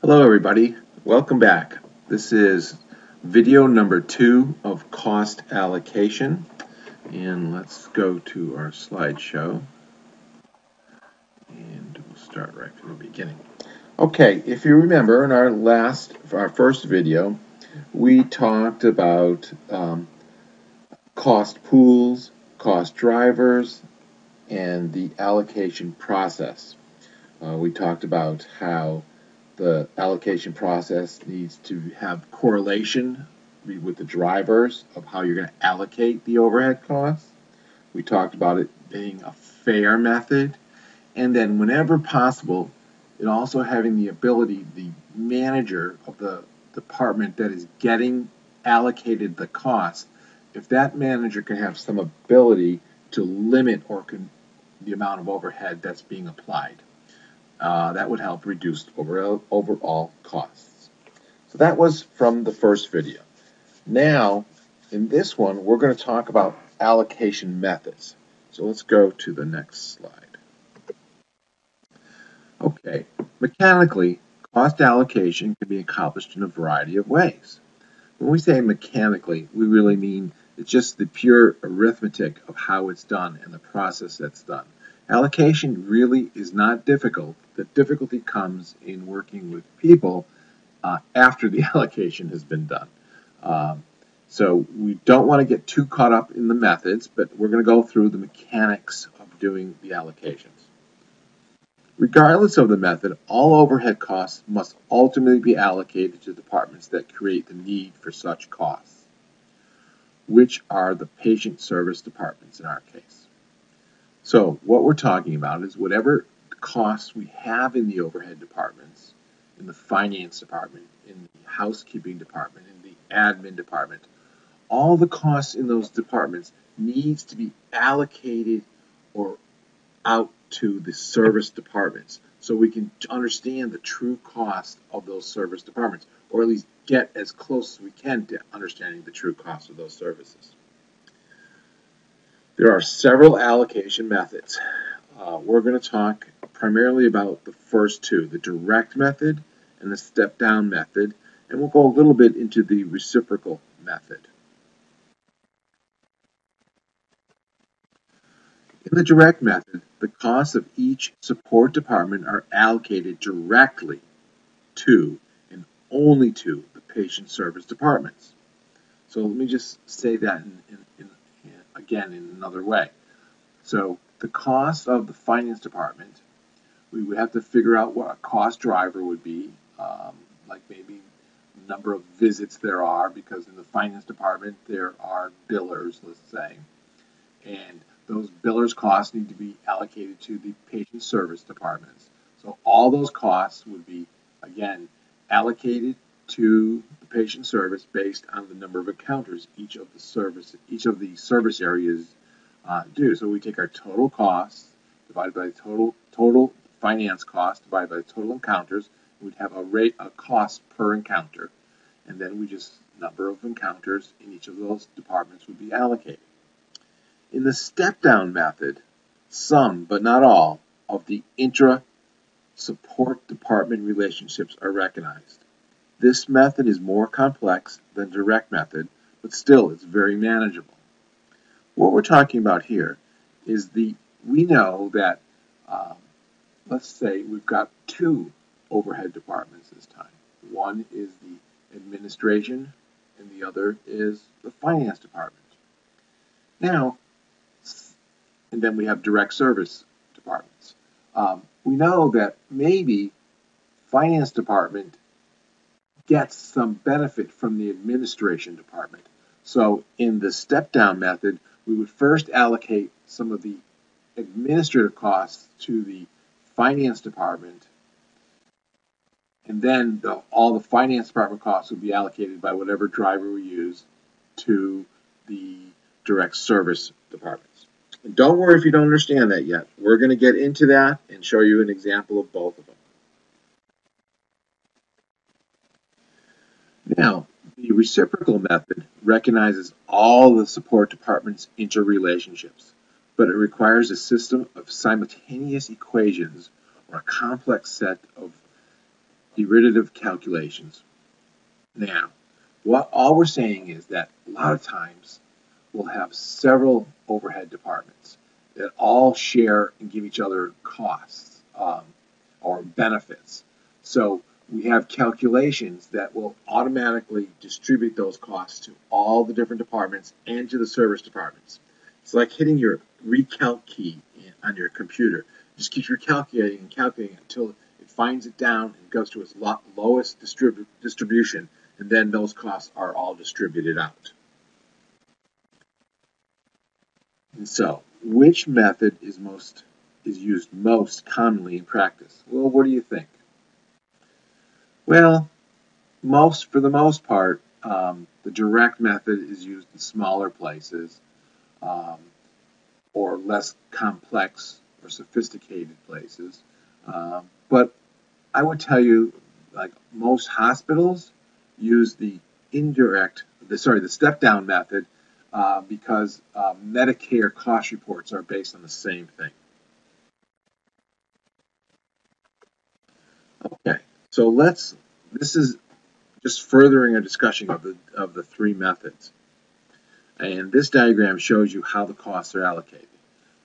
Hello everybody, welcome back. This is video number 2 of cost allocation, and let's go to our slideshow and we'll start right from the beginning. Okay, if you remember in our first video, we talked about cost pools, cost drivers, and the allocation process. We talked about how the allocation process needs to have correlation with the drivers of how you're going to allocate the overhead costs. We talked about it being a fair method, and then whenever possible, it also having the ability, the manager of the department that is getting allocated the cost, if that manager can have some ability to limit the amount of overhead that's being applied. That would help reduce overall costs. So that was from the first video. Now, in this one, we're going to talk about allocation methods. So let's go to the next slide. Okay, mechanically, cost allocation can be accomplished in a variety of ways. When we say mechanically, we really mean it's just the pure arithmetic of how it's done and the process that's done. Allocation really is not difficult. The difficulty comes in working with people after the allocation has been done. So we don't want to get too caught up in the methods, but we're going to go through the mechanics of doing the allocations. Regardless of the method, all overhead costs must ultimately be allocated to departments that create the need for such costs, which are the patient service departments in our case. So what we're talking about is whatever costs we have in the overhead departments, in the finance department, in the housekeeping department, in the admin department, all the costs in those departments needs to be allocated or out to the service departments so we can understand the true cost of those service departments, or at least get as close as we can to understanding the true cost of those services. There are several allocation methods. We're going to talk primarily about the first two, the direct method and the step-down method, and we'll go a little bit into the reciprocal method. In the direct method, the costs of each support department are allocated directly to and only to the patient service departments. So let me just say that again in another way. So the cost of the finance department, we would have to figure out what a cost driver would be, like maybe the number of visits there are, because in the finance department there are billers, let's say, and those billers' costs need to be allocated to the patient service departments. So all those costs would be, again, allocated to the patient service based on the number of encounters each of the service areas do. So we take our total costs divided by the total finance cost divided by the total encounters. We'd have a cost per encounter, and then we just number of encounters in each of those departments would be allocated. In the step-down method, some, but not all, of the intra-support department relationships are recognized. This method is more complex than direct method, but still it's very manageable. What we're talking about here is we know that, let's say we've got two overhead departments this time. One is the administration, and the other is the finance department. Now, and then we have direct service departments. We know that maybe finance department gets some benefit from the administration department. So in the step-down method, we would first allocate some of the administrative costs to the finance department, and then all the finance department costs would be allocated by whatever driver we use to the direct service departments. And don't worry if you don't understand that yet. We're going to get into that and show you an example of both of them. Now, the reciprocal method recognizes all the support departments' interrelationships, but it requires a system of simultaneous equations or a complex set of derivative calculations. Now, what all we're saying is that a lot of times we'll have several overhead departments that all share and give each other costs or benefits. So we have calculations that will automatically distribute those costs to all the different departments and to the service departments. It's like hitting your recalc key on your computer. Just keeps recalculating and calculating until it finds it down and goes to its lowest distribution, and then those costs are all distributed out. And so, which method is used most commonly in practice? Well, what do you think? Well, for the most part, the direct method is used in smaller places um, or less complex or sophisticated places. But I would tell you, like most hospitals use the step-down method because Medicare cost reports are based on the same thing. Okay, so this is just furthering a discussion of the three methods. And this diagram shows you how the costs are allocated.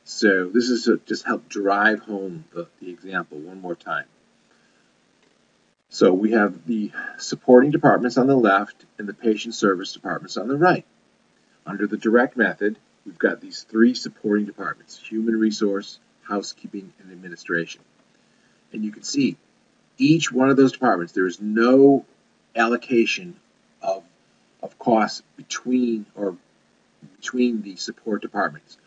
So this is to just help drive home the example one more time. So we have the supporting departments on the left and the patient service departments on the right. Under the direct method, we've got these three supporting departments: human resource, housekeeping, and administration. And you can see each one of those departments, there is no allocation of costs between the support departments.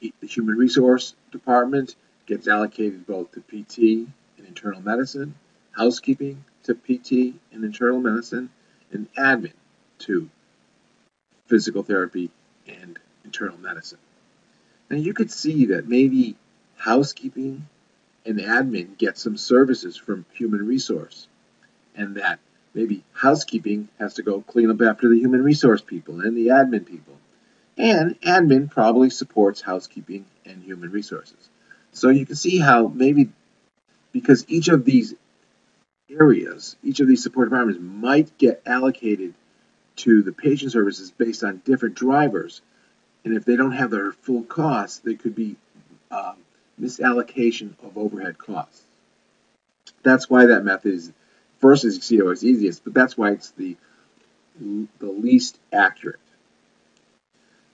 The human resource department gets allocated both to PT and internal medicine, housekeeping to PT and internal medicine, and admin to physical therapy and internal medicine. Now you could see that maybe housekeeping and admin get some services from human resource, and that maybe housekeeping has to go clean up after the human resource people and the admin people. And admin probably supports housekeeping and human resources. So you can see how maybe because each of these areas, each of these support departments might get allocated to the patient services based on different drivers. And if they don't have their full costs, they could be misallocation of overhead costs. That's why that method is, first as you see, always easiest, but that's why it's the least accurate.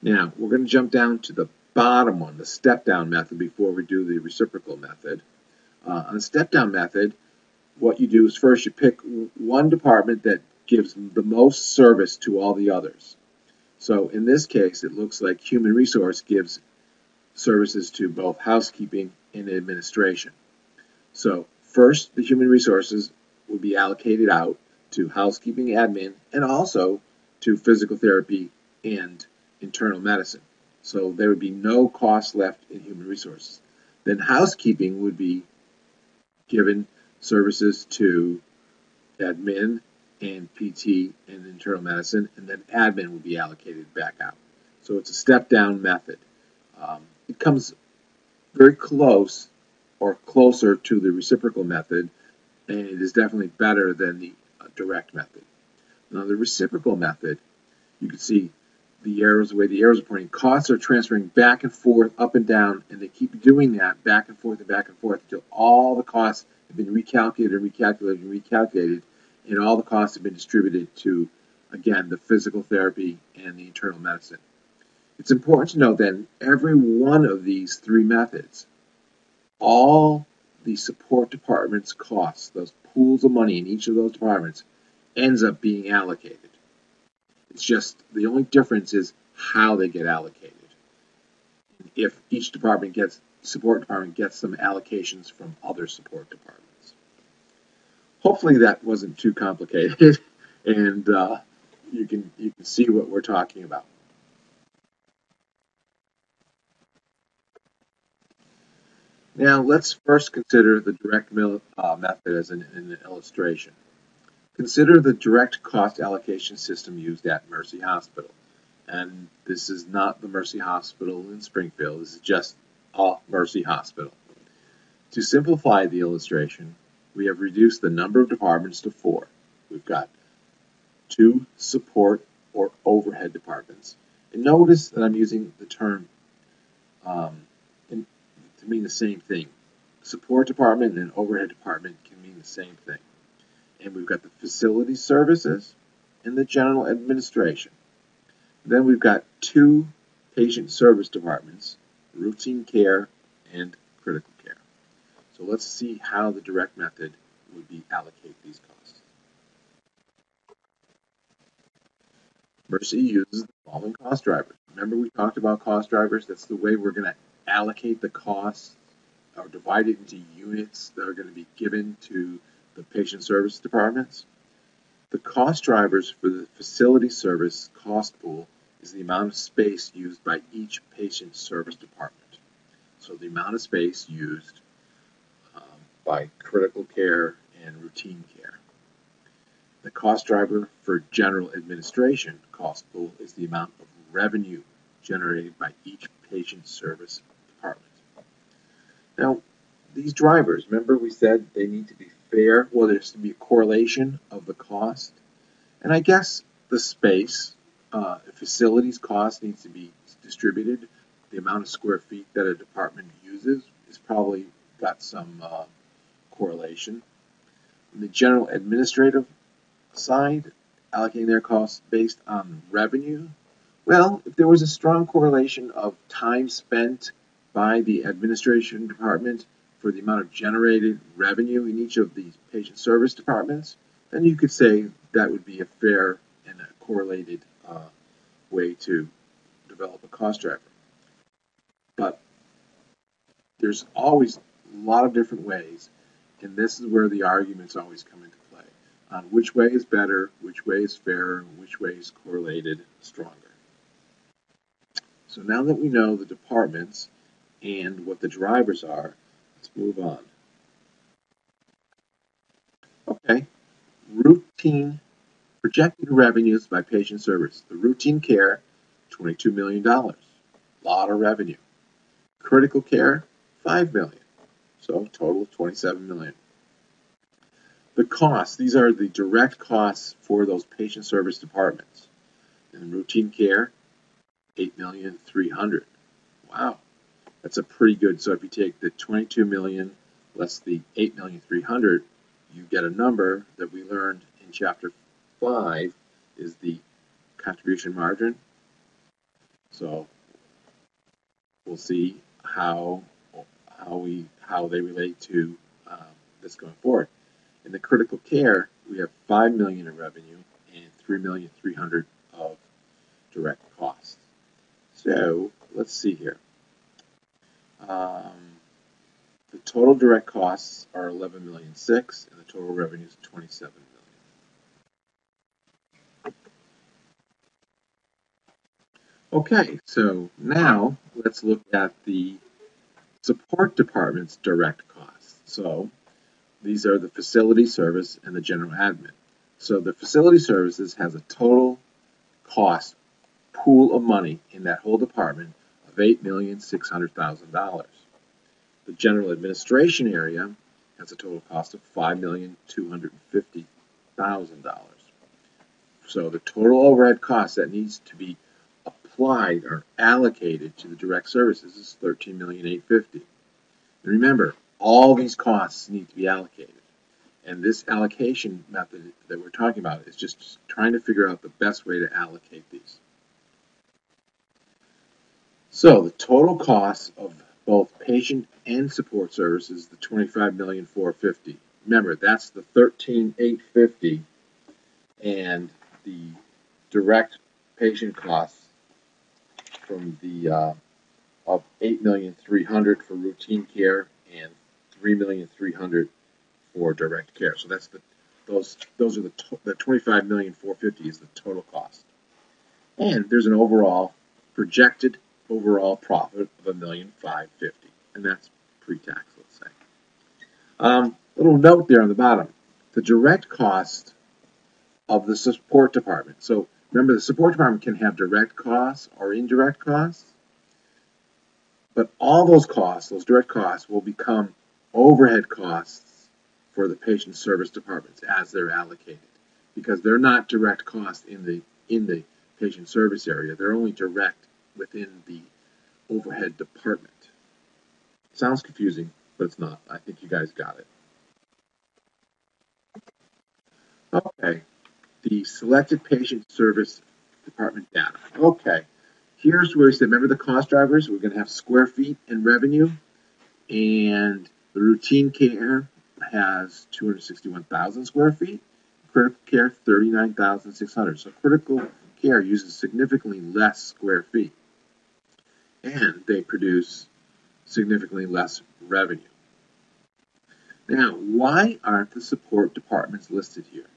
Now, we're going to jump down to the bottom one, the step-down method, before we do the reciprocal method. On the step-down method, what you do is first you pick one department that gives the most service to all the others. So in this case, it looks like human resource gives services to both housekeeping and administration. So first, the human resources will be allocated out to housekeeping, admin, and also to physical therapy and internal medicine. So there would be no cost left in human resources. Then housekeeping would be given services to admin and PT and internal medicine, and then admin would be allocated back out. So it's a step-down method. It comes very close or closer to the reciprocal method, and it is definitely better than the direct method. Now the reciprocal method, you can see the arrows, the way the arrows are pointing, costs are transferring back and forth, up and down, and they keep doing that back and forth until all the costs have been recalculated and recalculated and recalculated, and all the costs have been distributed to, again, the physical therapy and the internal medicine. It's important to note that in every one of these three methods, all the support department's costs, those pools of money in each of those departments, ends up being allocated. It's just the only difference is how they get allocated. If each support department gets some allocations from other support departments. Hopefully that wasn't too complicated, and you can see what we're talking about. Now let's first consider the direct method as an illustration. Consider the direct cost allocation system used at Mercy Hospital. And this is not the Mercy Hospital in Springfield, this is just a Mercy Hospital. To simplify the illustration, we have reduced the number of departments to 4. We've got 2 support or overhead departments. And notice that I'm using the term to mean the same thing. Support department and overhead department can mean the same thing. And we've got the facility services and the general administration. Then we've got 2 patient service departments, routine care and critical care. So let's see how the direct method would be allocate these costs. Mercy uses the following cost drivers. Remember we talked about cost drivers? That's the way we're going to allocate the costs or divide it into units that are going to be given to the patient service departments. The cost drivers for the facility service cost pool is the amount of space used by each patient service department. So the amount of space used by critical care and routine care. The cost driver for general administration cost pool is the amount of revenue generated by each patient service department. Now, these drivers, remember we said they need to be fair. Well, there's to be a correlation of the cost. And I guess the space, facilities cost needs to be distributed. The amount of square feet that a department uses is probably got some correlation. In the general administrative side, allocating their costs based on revenue. Well, if there was a strong correlation of time spent by the administration department for the amount of generated revenue in each of these patient service departments, then you could say that would be a fair and a correlated way to develop a cost driver. But there's always a lot of different ways, and this is where the arguments always come into play on which way is better, which way is fairer, and which way is correlated stronger. So now that we know the departments and what the drivers are, let's move on. Okay, routine projected revenues by patient service. The routine care, $22 million, a lot of revenue. Critical care, $5 million, so total of $27 million. The costs, these are the direct costs for those patient service departments. In routine care, $8,300,000. Wow, that's a pretty good. So if you take the $22 million less the $8,300,000, you get a number that we learned in chapter 5 is the contribution margin. So we'll see how they relate to this going forward. In the critical care, we have $5 million in revenue and $3,300,000 of direct costs. So let's see here. The total direct costs are $11,600,000 and the total revenue is $27 million. Okay, so now let's look at the support department's direct costs. So these are the facility service and the general admin. So the facility services has a total cost pool of money in that whole department of $8,600,000. The general administration area has a total cost of $5,250,000. So the total overhead cost that needs to be applied or allocated to the direct services is $13,850,000. And remember, all these costs need to be allocated. And this allocation method that we're talking about is just trying to figure out the best way to allocate these. So the total cost of both patient and support services, the $25,450,000. Remember, that's the $13,850,000 and the direct patient costs from the of $8,300,000 for routine care and $3,300,000 for direct care. So that's those are the $25,450,000 is the total cost. And there's an overall projected overall profit of $1,550,000, and that's pre-tax, let's say. Little note there on the bottom, the direct cost of the support department. So remember, the support department can have direct costs or indirect costs, but all those costs, those direct costs, will become overhead costs for the patient service departments as they're allocated, because they're not direct costs in the patient service area. They're only direct within the overhead department. Sounds confusing, but it's not. I think you guys got it. Okay, the selected patient service department data. Okay, here's where we said, remember the cost drivers? We're going to have square feet and revenue, and the routine care has 261,000 square feet, critical care 39,600. So critical care uses significantly less square feet, and they produce significantly less revenue. Now, why aren't the support departments listed here?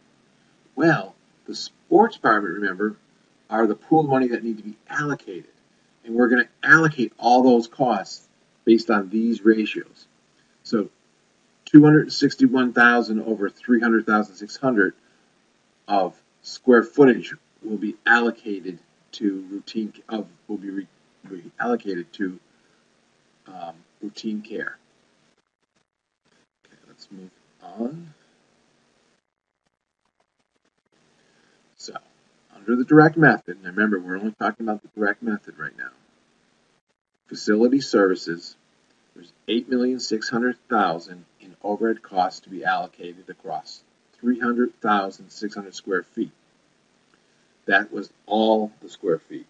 Well, the sports department, remember, are the pool of money that need to be allocated. And we're going to allocate all those costs based on these ratios. So 261,000 over 300,600 of square footage will be allocated to routine routine care. Okay, let's move on. So, under the direct method, and remember we're only talking about the direct method right now. Facility services, there's 8,600,000 in overhead costs to be allocated across 300,600 square feet. That was all the square feet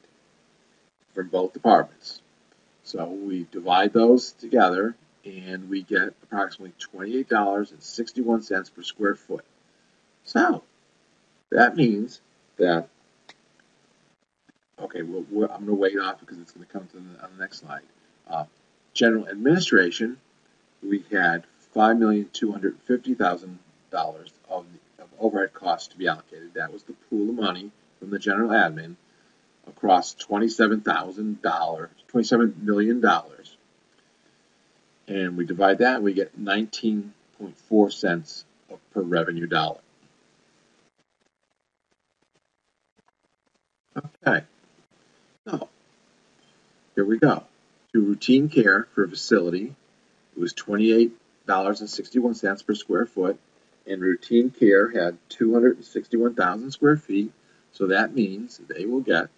from both departments. So we divide those together and we get approximately $28.61 per square foot. So that means that, okay, I'm going to wait off because it's going to come to on the next slide. General administration, we had $5,250,000 of overhead costs to be allocated. That was the pool of money from the general admin across $27 million. And we divide that and we get 19.4 cents per revenue dollar. Okay, so here we go. To routine care for a facility, it was $28.61 per square foot, and routine care had 261,000 square feet, so that means they will get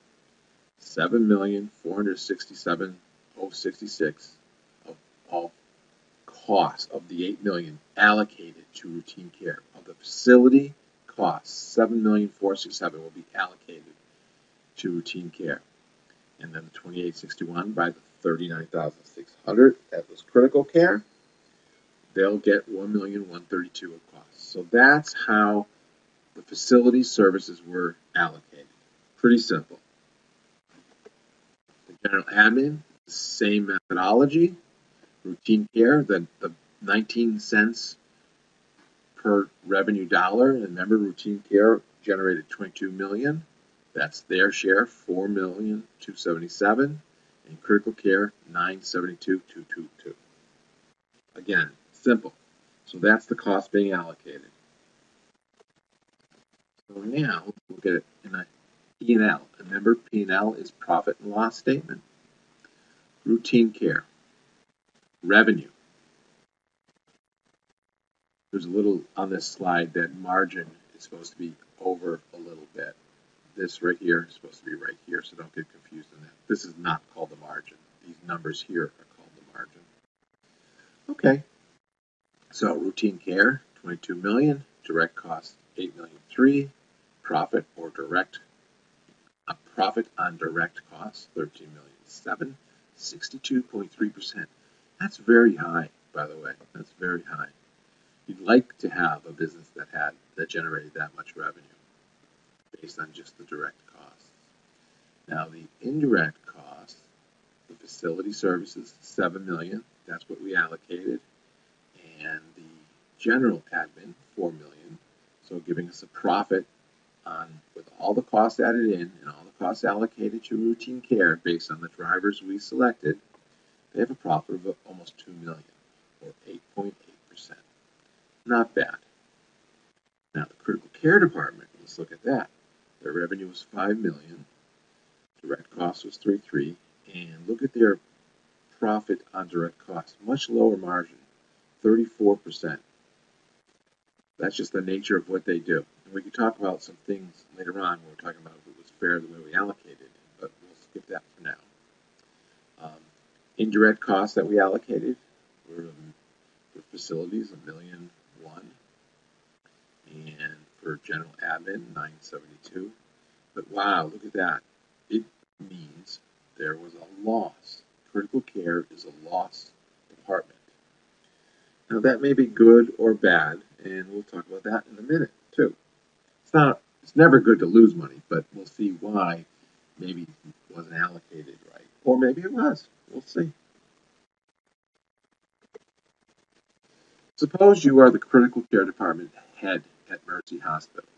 $7,467,066 of cost of the $8 million allocated to routine care. Of the facility costs, $7,467,000 will be allocated to routine care, and then the $28.61 by the $39,600 that was critical care. They'll get $1,132,000 of costs. So that's how the facility services were allocated. Pretty simple. The general admin, the same methodology. Routine care, the 19 cents per revenue dollar. And remember, routine care generated $22 million. That's their share, $4,277,000. And critical care, $972,222. Again, simple. So that's the cost being allocated. So now let's look at it in a P&L. Remember, P&L is profit and loss statement. Routine care. Revenue. There's a little on this slide that margin is supposed to be over a little bit. This right here is supposed to be right here, so don't get confused on that. This is not called the margin. These numbers here are called the margin. Okay, so routine care, $22 million, direct cost, $8,003,000, profit on direct costs, $13,007,000, 62.3%. That's very high, by the way. That's very high. You'd like to have a business that generated that much revenue based on just the direct costs. Now the indirect costs, the facility services, $7 million. That's what we allocated, and the general admin, $4 million. So giving us a profit with all the costs added in and all the costs allocated to routine care based on the drivers we selected. They have a profit of almost $2 million, or 8.8%. Not bad. Now the critical care department, let's look at that. Their revenue was $5 million, direct cost was $3.3 million, and look at their profit on direct costs, much lower margin, 34%. That's just the nature of what they do. And we can talk about some things later on when we're talking about if it was fair the way we allocated, but we'll skip that for now. Indirect costs that we allocated were for facilities, $1,000,001, and for general admin, $972. But wow, look at that. It means there was a loss. Critical care is a loss department. Now that may be good or bad, and we'll talk about that in a minute too. It's never good to lose money, but we'll see why maybe it wasn't allocated right. Or maybe it was. We'll see. Suppose you are the critical care department head at Mercy Hospital.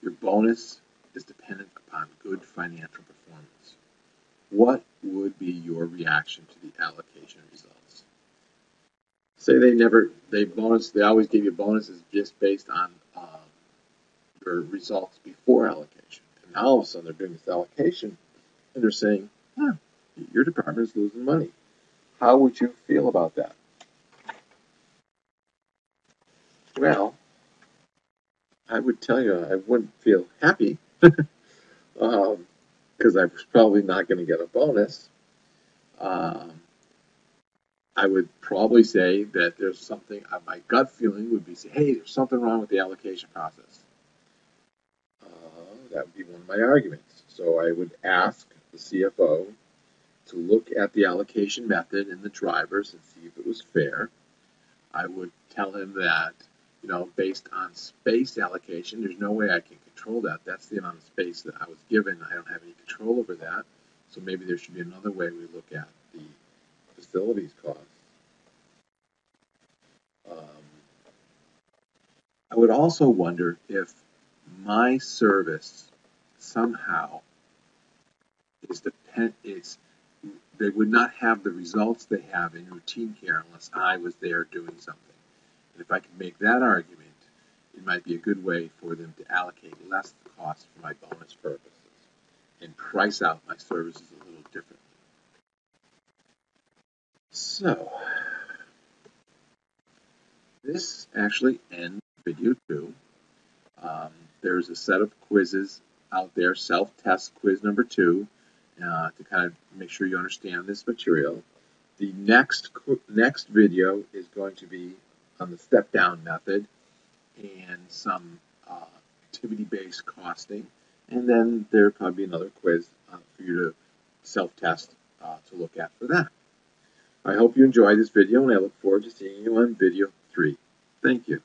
Your bonus is dependent upon good financial performance. What would be your reaction to the allocation results? Say they always give you bonuses just based on your results before allocation. And now all of a sudden they're doing this allocation and they're saying, your department is losing money. How would you feel about that? Well, I would tell you I wouldn't feel happy because I was probably not going to get a bonus. I would probably say that there's something, my gut feeling would be, say, hey, there's something wrong with the allocation process. That would be one of my arguments. So I would ask the CFO to look at the allocation method and the drivers and see if it was fair. I would tell him that, based on space allocation, there's no way I can control that. That's the amount of space that I was given. I don't have any control over that. So maybe there should be another way we look at the facilities costs. I would also wonder if my service somehow they would not have the results they have in routine care unless I was there doing something. And if I could make that argument, it might be a good way for them to allocate less cost for my bonus purposes and price out my services a little differently. So, this actually ends video 2. There's a set of quizzes out there, self-test quiz number 2, to kind of make sure you understand this material. The next video is going to be on the step-down method and some activity-based costing, and then there'll probably be another quiz for you to self-test to look at for that. I hope you enjoyed this video, and I look forward to seeing you on video 3. Thank you.